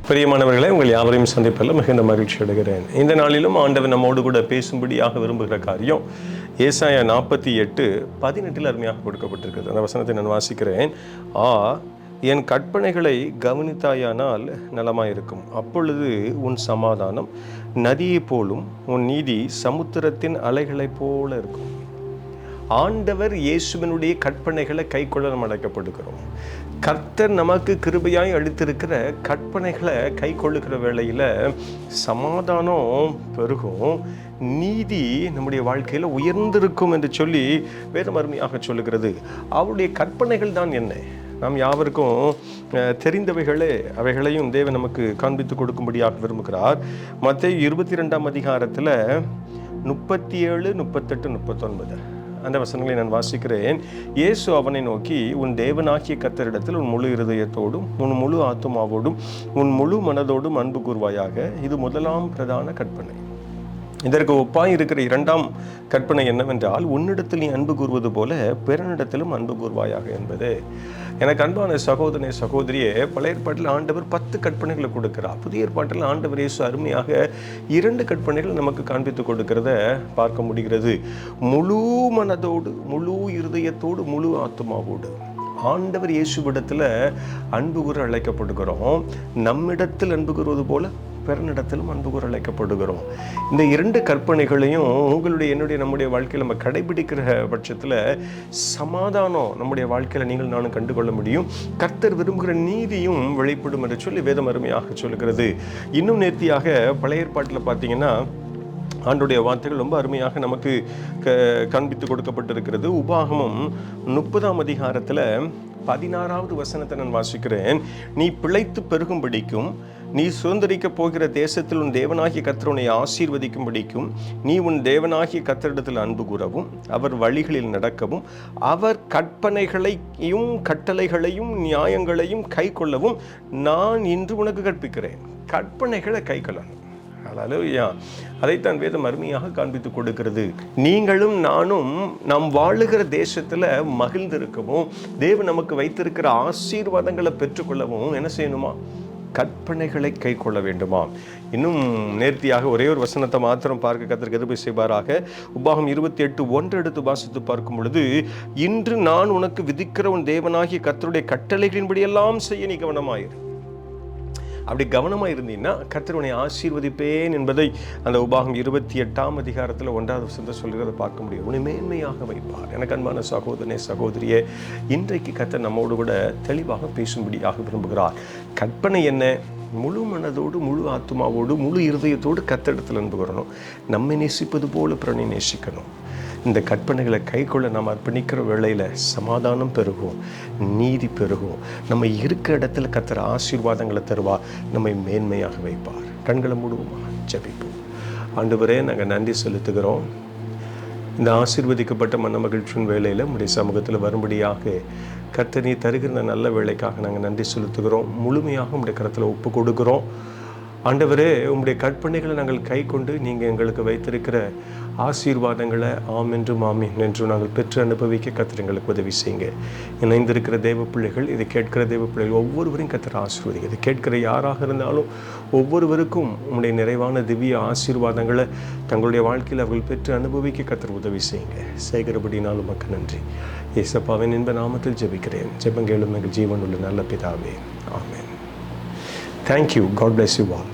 பிரியமானவர்களே, உங்கள் யாவரையும் சந்திப்பதில் மிகுந்த மகிழ்ச்சி அடைகிறேன். இந்த நாளிலும் ஆண்டவர் நம்மோடு கூட பேசும்படியாக விரும்புகிற காரியம் ஏசாயா 48:18 அருமையாக கொடுக்கப்பட்டிருக்கிறது. அந்த வசனத்தை நான் வாசிக்கிறேன். என் கற்பனைகளை கவனித்தாயானால் நலமாயிருக்கும். அப்பொழுது உன் சமாதானம் நதியைப் போலும் உன் நீதி சமுத்திரத்தின் அலைகளைப் போல இருக்கும். ஆண்டவர் இயேசுவினுடைய கற்பனைகளை கைக்கொள்ள நம்ம அழைக்கப்படுகிறோம். கர்த்தர் நமக்கு கிருபையாய் அளித்திருக்கிற கற்பனைகளை கை கொள்ளுகிற வேளையில் சமாதானம் பெருகும், நீதி நம்முடைய வாழ்க்கையில் உயர்ந்திருக்கும் என்று சொல்லி வேதம் அருமையாக சொல்லுகிறது. அவருடைய கற்பனைகள் தான் என்ன? நாம் யாவருக்கும் தெரிந்தவைகளே, அவைகளையும் தேவன் நமக்கு காண்பித்து கொடுக்கும்படியாக விரும்புகிறார். மத்தேயு 22 அதிகாரத்தில் 37, 38, 39 அந்த வசனங்களை நான் வாசிக்கிறேன். இயேசு அவனை நோக்கி, உன் தேவனாகிய கர்த்தரிடத்தில் உன் முழு இருதயத்தோடும் உன் முழு ஆத்துமாவோடும் உன் முழு மனதோடும் அன்பு கூர்வாயாக. இது முதலாம் பிரதான கற்பனை. இதற்கு ஒப்பாய் இருக்கிற இரண்டாம் கற்பனை என்னவென்றால், உன்னிடத்தில் நீ அன்பு கூறுவது போல பிறனிடத்திலும் அன்பு கூர்வாயாக என்பது. எனக்கு அன்பான சகோதரனே, சகோதரியே, பழைய ஏற்பாட்டில் ஆண்டவர் 10 கற்பனைகளை கொடுக்கிறார். புதிய ஏற்பாட்டில் ஆண்டவர் இயேசு அருமையாக 2 கற்பனைகள் நமக்கு காண்பித்து கொடுக்கிறத பார்க்க முடிகிறது. முழு மனதோடு, முழு இருதயத்தோடு, முழு ஆத்மாவோடு ஆண்டவர் இயேசுவிடத்தில் அன்பு கூற அழைக்கப்படுகிறோம். நம்மிடத்தில் அன்பு கூறுவது போல பிறனிடத்திலும் அன்பு கூற அழைக்கப்படுகிறோம். இந்த 2 கற்பனைகளையும் உங்களுடைய, என்னுடைய, நம்முடைய வாழ்க்கையில் நம்ம கடைபிடிக்கிற பட்சத்தில் சமாதானம் நம்முடைய வாழ்க்கையில் நீங்கள் நானும் கண்டுகொள்ள முடியும். கர்த்தர் விரும்புகிற நீதியும் வெளிப்படும் என்று சொல்லி வேதம் அருமையாக சொல்கிறது. இன்னும் நேர்த்தியாக பழைய ஏற்பாட்டில் பார்த்தீங்கன்னா ஆண்டுடைய வார்த்தைகள் ரொம்ப அருமையாக நமக்கு காண்பித்து கொடுக்கப்பட்டிருக்கிறது. உபாகமம் 30 அதிகாரத்தில் 16வது வசனத்தை நான் வாசிக்கிறேன். நீ பிழைத்து பெருகும்படிக்கும் நீ சுதந்திரிக்க போகிற தேசத்தில் உன் தேவனாகிய கர்த்தர் உன்னை ஆசீர்வதிக்கும்படிக்கும் நீ உன் தேவனாகிய கர்த்தரிடத்தில் அன்பு கூறவும் அவர் வழிகளில் நடக்கவும் அவர் கற்பனைகளையும் கட்டளைகளையும் நியாயங்களையும் கை கொள்ளவும் நான் இன்று உனக்கு கற்பிக்கிறேன். கற்பனைகளை கை கொள்ளணும். அதைத்தான் வேதம் அருமையாக காண்பித்து கொடுக்கிறது. நீங்களும் நானும் நாம் வாழுகிற தேசத்தில் மகிழ்ந்திருக்கவும் தேவன் நமக்கு வைத்திருக்கிற ஆசீர்வாதங்களை பெற்றுக்கொள்ளவும் என்ன செய்யணுமா? கற்பனைகளை கை கொள்ள வேண்டுமா? இன்னும் நேர்த்தியாக ஒரே ஒரு வசனத்தை மாத்திரம் பார்க்க கர்த்தர் கிருபை செய்வாராக. உபாகம் 28:1 எடுத்து வாசித்து பார்க்கும் பொழுது, இன்று நான் உனக்கு விதிக்கிற உன் தேவனாகிய கர்த்தருடைய கட்டளைகளின்படியெல்லாம் செய்ய நீ கவனமாயிரு. அப்படி கவனமாக இருந்தீங்கன்னா கர்த்தர் உன்னை ஆசீர்வதிப்பேன் என்பதை அந்த உபாகம் 28 அதிகாரத்தில் 1வது வசனத்தை சொல்கிறத பார்க்க முடியும். உன்னை மேன்மையாக வைப்பார். எனக்கு அன்பான சகோதரனே, சகோதரியே, இன்றைக்கு கர்த்தர் நம்மோடு கூட தெளிவாக பேசும்படியாக விரும்புகிறார். கற்பனை என்ன? முழு மனதோடு, முழு ஆத்மாவோடு, முழு இருதயத்தோடு கர்த்தரிடத்தில் அன்பு கூறணும். நம்மை நேசிப்பது போல பிறனை நேசிக்கணும். இந்த கற்பனைகளை கைக்கொள்ள நாம் அர்ப்பணிக்கிற வேளையில் சமாதானம் பெருகும், நீதி பெருகும். நம்ம இருக்கிற இடத்துல கர்த்தர் ஆசீர்வாதங்களை தருவார், நம்மை மேன்மையாக வைப்பார். கண்களை மூடுவோமா? ஜெபிப்போம். ஆண்டவரே, நாங்கள் நன்றி செலுத்துகிறோம். இந்த ஆசீர்வதிக்கப்பட்ட மன மகிழ்ச்சியின் வேளையில் உம்முடைய சமூகத்தில் வரும்படியாக கர்த்தர் நீ தருகிற நல்ல வேலைக்காக நாங்கள் நன்றி செலுத்துகிறோம். முழுமையாக உம்முடைய கரத்தில் ஒப்பு கொடுக்கிறோம். ஆண்டவரே, உம்முடைய கற்பனைகளை நாங்கள் கை கொண்டு நீங்கள் எங்களுக்கு வைத்திருக்கிற ஆசீர்வாதங்களை ஆம் என்றும் ஆமீன் என்றும் நாங்கள் பெற்று அனுபவிக்க கர்த்தர் எங்களுக்கு உதவி செய்யுங்க. இணைந்திருக்கிற தேவ பிள்ளைகள், இதை கேட்கிற தேவ பிள்ளைகள் ஒவ்வொருவரையும் கர்த்தர் ஆசீர்வதிங்க. இதை கேட்கிற யாராக இருந்தாலும் ஒவ்வொருவருக்கும் உம்முடைய நிறைவான திவ்ய ஆசீர்வாதங்களை தங்களுடைய வாழ்க்கையில் அவர்கள் பெற்று அனுபவிக்க கர்த்தர் உதவி செய்யுங்க. செய்கிறபடினாலும் உமக்கு நன்றி. இயேசுவின் இன்ப நாமத்தில் ஜெபிக்கிறேன். ஜெபங்கேளும் எங்கள் ஜீவன் உள்ள நல்ல பிதாவே, ஆமென். Thank you. God bless you all.